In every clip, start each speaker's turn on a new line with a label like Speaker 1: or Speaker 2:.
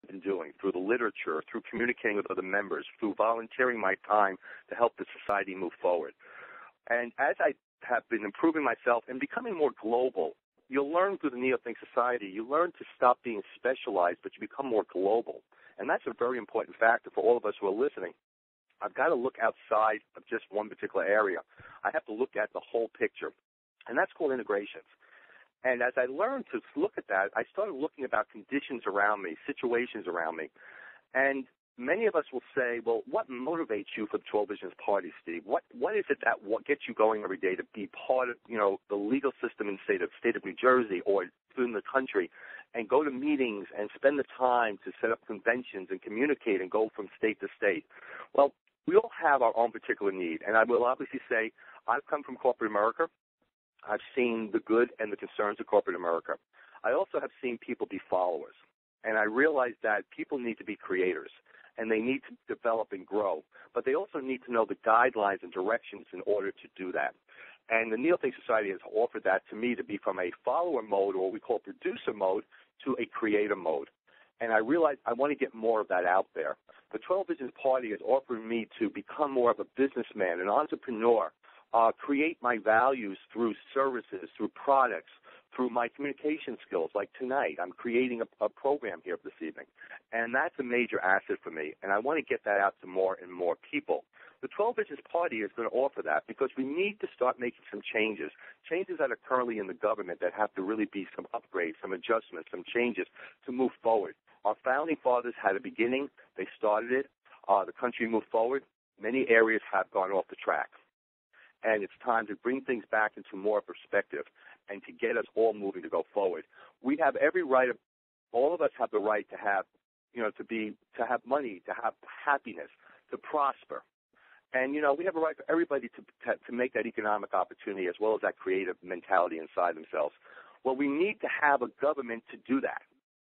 Speaker 1: been doing, through the literature, through communicating with other members, through volunteering my time to help the society move forward. And as I have been improving myself and becoming more global, you'll learn through the Neothink Society, you learn to stop being specialized, but you become more global. And that's a very important factor for all of us who are listening. I've got to look outside of just one particular area. I have to look at the whole picture, and that's called integrations. And as I learned to look at that, I started looking about conditions around me, situations around me. And many of us will say, well, what motivates you for the 12 Visions Party, Steve? What is it that gets you going every day to be part of, the legal system in the state of New Jersey or in the country and go to meetings and spend the time to set up conventions and communicate and go from state to state? Well, we all have our own particular need. And I will obviously say I've come from corporate America. I've seen the good and the concerns of corporate America. I also have seen people be followers. And I realize that people need to be creators, and they need to develop and grow. But they also need to know the guidelines and directions in order to do that. And the Neothink Society has offered that to me to be from a follower mode, or what we call producer mode, to a creator mode. And I realized I want to get more of that out there. The 12 Visions Party is offering me to become more of a businessman, an entrepreneur, create my values through services, through products, through my communication skills. Like tonight, I'm creating a program here this evening, and that's a major asset for me, and I want to get that out to more and more people. The 12 Visions Party is going to offer that because we need to start making some changes that are currently in the government that have to really be some upgrades, some adjustments, some changes to move forward. Our founding fathers had a beginning. They started it. The country moved forward. Many areas have gone off the track. And it's time to bring things back into more perspective and to get us all moving to go forward. We have every right, all of us have the right to have, to have money, to have happiness, to prosper. And, we have a right for everybody to make that economic opportunity as well as that creative mentality inside themselves. Well, we need to have a government to do that.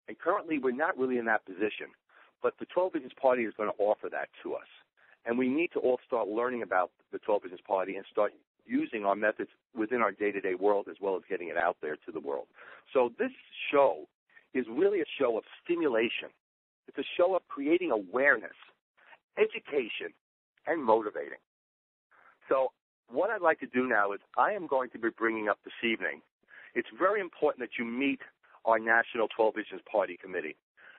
Speaker 1: And currently we're not really in that position. But the 12 Visions Party is going to offer that to us. And we need to all start learning about the 12 Visions Party and start using our methods within our day-to-day world as well as getting it out there to the world. So this show is really a show of stimulation. It's a show of creating awareness, education, and motivating. So what I'd like to do now is I am going to be bringing up this evening, it's very important that you meet our National 12 Visions Party Committee.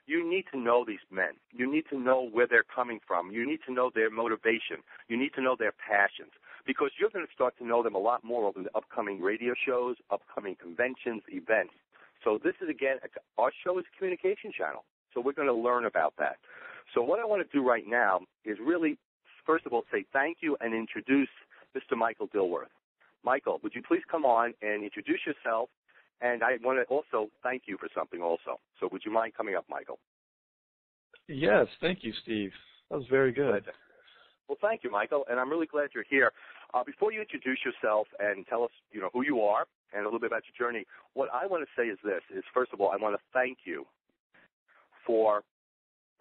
Speaker 1: You need to know these men. You need to know where they're coming from. You need to know their motivation. You need to know their passions, because you're going to start to know them a lot more over the upcoming radio shows, upcoming conventions, events. So this is, again, our show is a communication channel, so we're going to learn about that. So what I want to do right now is really, first of all, say thank you and introduce Mr. Michael Dilworth. Michael, would you please come on and introduce yourself? And I want to also thank you for something also. So would you mind coming up, Michael?
Speaker 2: Yes, thank you, Steve. That was very good.
Speaker 1: Well, thank you, Michael, and I'm really glad you're here. Before you introduce yourself and tell us, who you are and a little bit about your journey, what I want to say is this, is first of all, I want to thank you for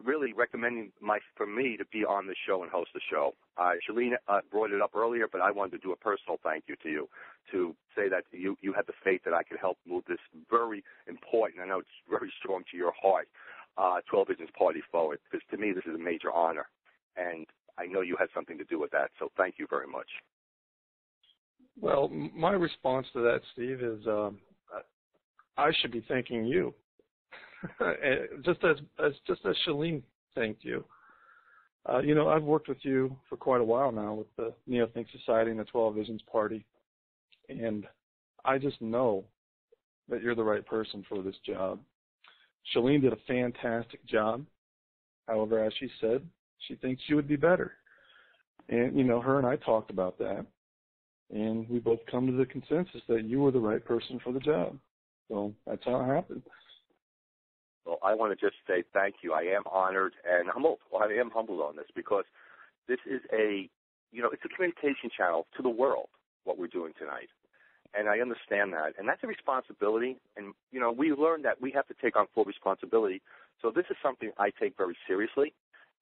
Speaker 1: really recommending for me to be on the show and host the show. Shalene brought it up earlier, but I wanted to do a personal thank you to you to say that you had the faith that I could help move this very important, I know it's very strong to your heart, 12 Visions Party forward, because to me this is a major honor, and I know you had something to do with that, so thank you very much.
Speaker 2: Well, my response to that, Steve, is I should be thanking you. just as Shalene thanked you. I've worked with you for quite a while now with the Neothink Society and the 12 Visions Party, and I just know that you're the right person for this job. Shalene did a fantastic job. However, as she said, she thinks you would be better. And, her and I talked about that, and we both come to the consensus that you were the right person for the job. So that's how it happened.
Speaker 1: Well, I want to just say thank you. I am honored and humbled. Well, I am humbled on this because this is it's a communication channel to the world, what we're doing tonight. And I understand that. And that's a responsibility. And, we learned that we have to take on full responsibility. So this is something I take very seriously.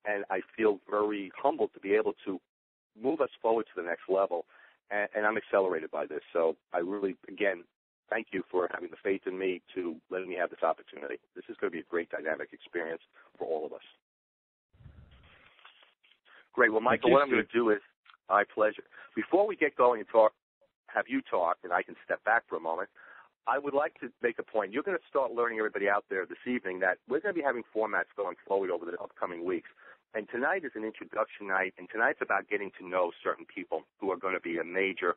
Speaker 1: And I feel very humbled to be able to move us forward to the next level. And I'm accelerated by this. So I really, again, thank you for having the faith in me to letting me have this opportunity. This is going to be a great dynamic experience for all of us. Great. Well, Michael, what I'm going to do is, my pleasure. Before we get going and have you talk, and I can step back for a moment, I would like to make a point. You're going to start learning, everybody out there this evening, that we're going to be having formats going forward over the upcoming weeks. And tonight is an introduction night, and tonight's about getting to know certain people who are going to be a major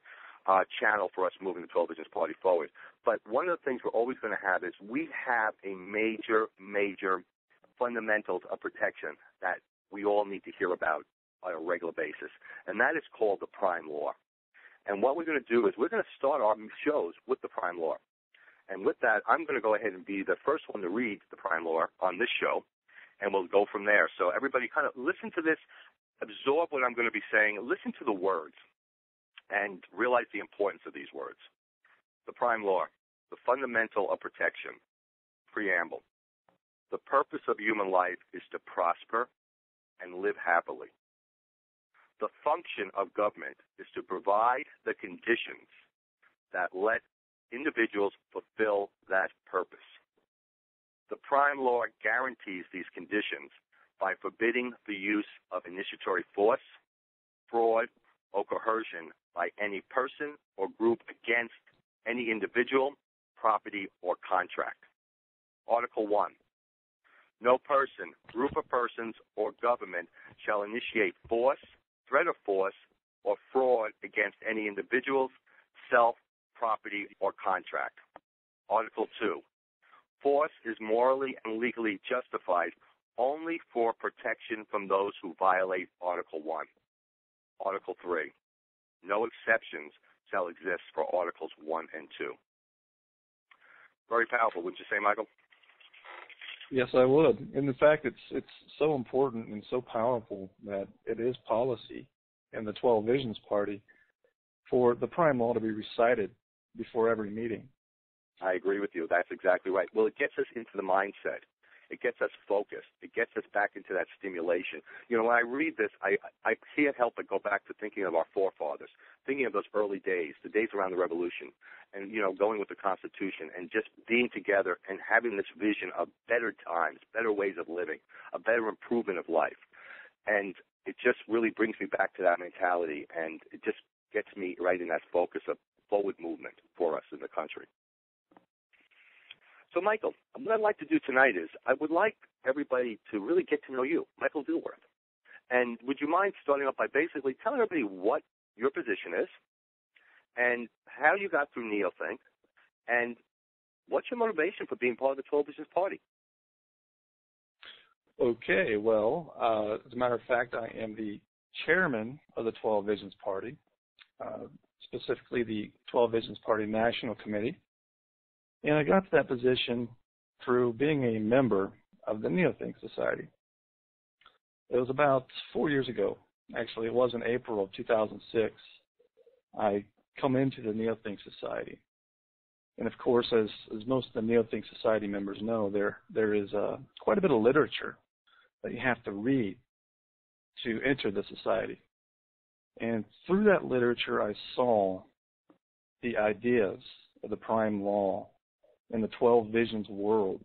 Speaker 1: channel for us moving the 12 Visions Party forward. But one of the things we're always going to have is we have a major fundamentals of protection that we all need to hear about on a regular basis, and that is called the prime law. And what we're going to do is we're going to start our shows with the prime law. And with that, I'm going to go ahead and be the first one to read the prime law on this show, and we'll go from there. So everybody kind of listen to this, absorb what I'm going to be saying, listen to the words, and realize the importance of these words. The prime law, the fundamental of protection. Preamble. The purpose of human life is to prosper and live happily. The function of government is to provide the conditions that let individuals fulfill that purpose. The prime law guarantees these conditions by forbidding the use of initiatory force, fraud, or coercion by any person or group against any individual, property, or contract. Article 1. No person, group of persons, or government shall initiate force, threat of force, or fraud against any individuals, self, property, or contract. Article 2. Force is morally and legally justified only for protection from those who violate Article 1. Article 3. No exceptions shall exist for Articles 1 and 2. Very powerful, wouldn't you say, Michael?
Speaker 2: Yes, I would. And in fact, it's so important and so powerful that it is policy in the 12 Visions Party for the prime law to be recited before every meeting.
Speaker 1: I agree with you. That's exactly right. Well, it gets us into the mindset. It gets us focused. It gets us back into that stimulation. You know, when I read this, I can't help but go back to thinking of our forefathers, thinking of those early days, the days around the Revolution, and, you know, going with the Constitution and just being together and having this vision of better times, better ways of living, a better improvement of life. And it just really brings me back to that mentality, and it just gets me right in that focus of forward movement for us in the country. So, Michael, what I'd like to do tonight is I would like everybody to really get to know you, Michael Dilworth. And would you mind starting off by basically telling everybody what your position is and how you got through Neothink and what's your motivation for being part of the 12 Visions Party?
Speaker 2: Okay, well, as a matter of fact, I am the chairman of the 12 Visions Party, specifically the 12 Visions Party National Committee. And I got to that position through being a member of the Neothink Society. It was about 4 years ago. Actually, it was in April of 2006. I come into the Neothink Society. And of course, as most of the Neothink Society members know, there is quite a bit of literature that you have to read to enter the society. And through that literature, I saw the ideas of the prime law in the 12 Visions world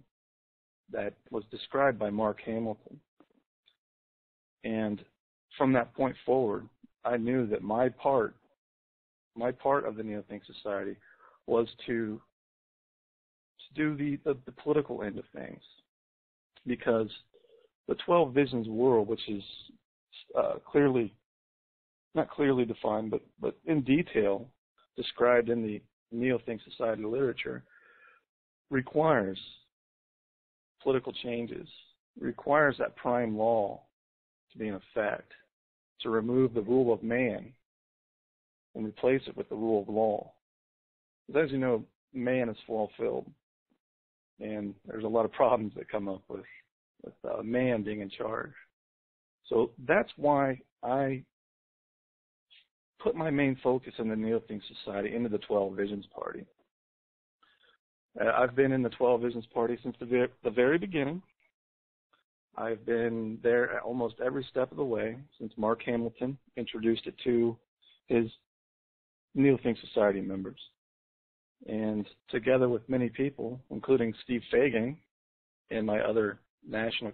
Speaker 2: that was described by Mark Hamilton. And from that point forward, I knew that my part of the Neothink Society was to do the political end of things, because the 12 Visions world, which is not clearly defined, but in detail described in the Neothink Society literature, requires political changes, requires that prime law to be in effect, to remove the rule of man and replace it with the rule of law. Because as you know, man is fulfilled, and there's a lot of problems that come up with man being in charge. So that's why I put my main focus in the Neothink Society into the 12 Visions Party. I've been in the 12 Visions Party since the very beginning. I've been there at almost every step of the way since Mark Hamilton introduced it to his Neothink Society members. And together with many people, including Steve Fagan and my other national